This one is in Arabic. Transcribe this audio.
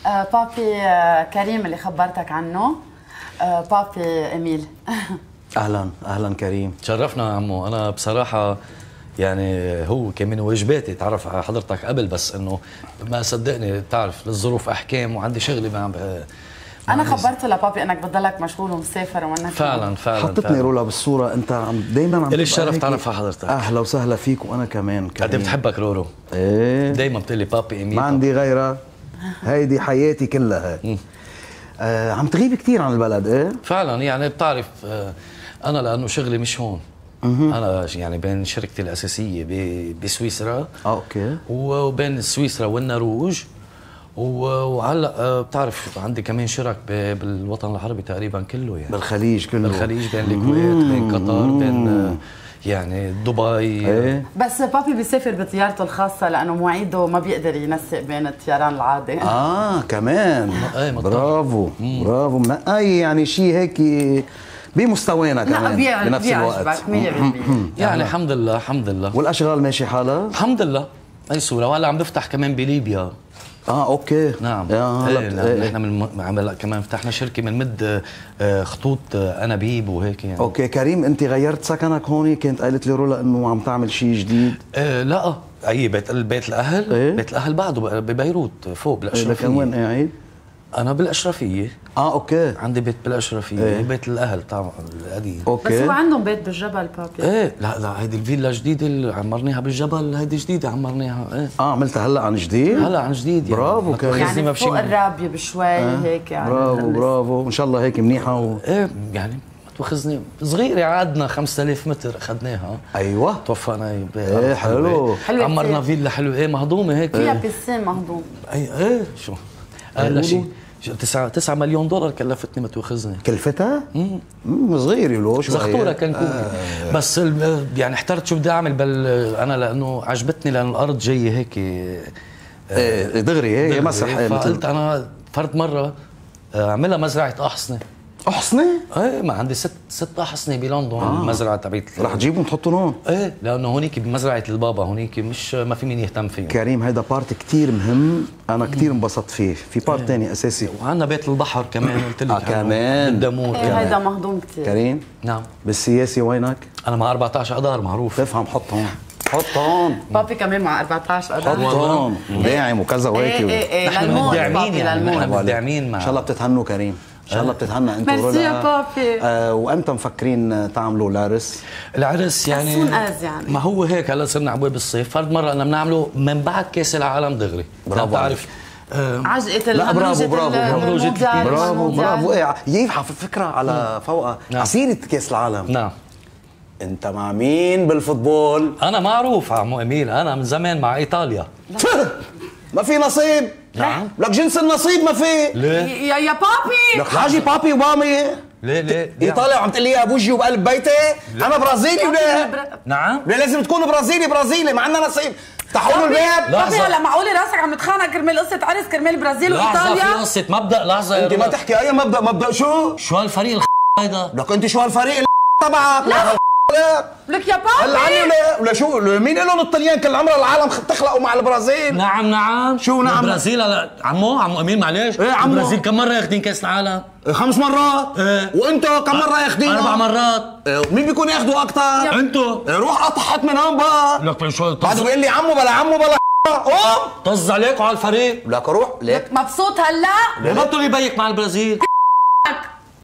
بابي كريم اللي خبرتك عنه. بابي إميل. اهلا اهلا كريم. تشرفنا يا عمو. انا بصراحه يعني هو كان من واجباتي اتعرف على حضرتك قبل، بس انه ما صدقني، بتعرف الظروف احكام وعندي شغلي مع انا خبرته لبابي انك بتضلك مشغول ومسافر ومنك فعلا حطتني رولا بالصوره. انت دايما عم لي الشرف تعرف على حضرتك. اهلا وسهلا فيك. وانا كمان كريم. قد بتحبك رورو. ايه دايما بتقول لي بابي إميل. ما عندي غيرها، هيدي حياتي كلها. عم تغيب كثير عن البلد. ايه فعلا يعني بتعرف انا لانه شغلي مش هون. انا يعني بين شركتي الاساسيه بسويسرا اوكي، وبين سويسرا والنرويج، وهلا بتعرف عندي كمان شرك بالوطن العربي تقريبا كله، يعني بالخليج كله، بالخليج بين الكويت بين قطر بين يعني دبي. ايه بس بابي بيسافر بطيارته الخاصه لانه مواعيده ما بيقدر ينسق بين الطيران العادي. كمان. برافو برافو. منقي يعني شيء هيك بمستوانا كمان بنفس الوقت. 100% يعني الحمد لله الحمد لله. والاشغال ماشي حالها الحمد لله اي صوره. وهلا عم نفتح كمان بليبيا. اوكي. نعم. نحن من كمان فتحنا شركه من مد خطوط انابيب وهيك يعني. اوكي كريم، انت غيرت سكنك هون؟ كنت قالت لي رولا انه عم تعمل شيء جديد. لا اي بيت الاهل. بيت الاهل بعده ببيروت فوق بالاشرفيه. لكن وين قاعد؟ انا بالاشرفيه. اوكي. عندي بيت بالاشرفيه. بيت الاهل طبعا القديم. اوكي. بس هو عندهم بيت بالجبل بابي. ايه لا هيدي الفيلا جديده اللي عمرناها بالجبل، هيدي جديده عمرناها. عملتها هلا عن جديد؟ هلا عن جديد يعني. برافو كريم. يعني فوق الرابيه بشوي هيك يعني. برافو ان شاء الله هيك منيحه ايه يعني تواخذني صغيره، عادنا 5000 متر اخذناها. ايوه توفقنا. ايه حلو. عمرنا فيلا حلوه. ايه مهضومه هيك. فيها بيسين مهضوم. ايه شو اقل شيء 9 مليون دولار كلفتني ما تواخذني. كلفتها؟ صغير يلو شو زغطوره كان بس يعني احترت شو بدي اعمل انا لانه عجبتني لانه الارض جايه هيك دغري هي مسح. فقلت انا فرد مره اعملها مزرعه احصنه. احصنه؟ ايه ما عندي ست احصنه بلندن. المزرعه تبعت رح تجيبهم تحطهم هون؟ ايه لانه هونيك بمزرعه البابا هونيك مش ما في مين يهتم فيه. كريم هيدا بارت كثير مهم، انا كثير انبسطت فيه. في بارت ثاني اساسي وعندنا بيت البحر كمان قلت لك كمان بالدمور. هيدا مهضوم كثير. كريم نعم. بالسياسه وينك؟ انا مع 14 اذار معروف. تفهم حط هون حط هون. بابي كمان مع 14 حط هون داعم وكذا وهيك. نحن مدعمين يعني. نحن مدعمين ان شاء الله بتتهنوا كريم. ان شاء الله بتتهنى انت ورولا. ميرسي يا بابي. وامتى مفكرين تعملوا العرس؟ العرس يعني يعني ما هو هيك هلا صرنا عبواب الصيف. فرد مره انا بنعمله من بعد كاس العالم دغري. برافو. بتعرف عجقة لا برافو برافو. ينفع فكره على فوقها عصيرة كاس العالم. نعم. انت مع مين بالفوتبول؟ انا معروف عمو اميل، انا من زمان مع ايطاليا. ما في نصيب. نعم. لك جنس النصيب ما في. ليه؟ يا بابي لك حاجي بابي ومامي. ليه ايطاليا وعم تقول لي ابوجي وبقلب بيتي؟ انا برازيلي ولا؟ نعم. لازم تكونوا برازيلي ما عندنا نصيب. افتحوا له الباب. بابي هلا معقولة راسك عم تخانق كرمال قصة عرس كرمال برازيل وايطاليا؟ لحظة، في قصة مبدأ. لحظة انت ما تحكي اي مبدأ شو هالفريق هيدا؟ لك انت شو هالفريق تبعك؟ لا لك يا بابي هلا عني ولا شو؟ مين لهم الطليان كل عمر العالم تخلقوا مع البرازيل؟ نعم. شو نعم؟ البرازيل هلا عمو امين معلش. ايه عمو؟ البرازيل كم مرة ياخدين كاس العالم؟ 5 مرات. ايه. وانتو كم مرة ياخدينه؟ 4 مرات. مين بيكون ياخدوا اكثر؟ انتو. روح قطحت من هون بقى. لك شو بعد بيقول لي عمو بلا طز عليك وعلى الفريق. لك روح ليك مبسوط هلا؟ بطل يبيك مع البرازيل.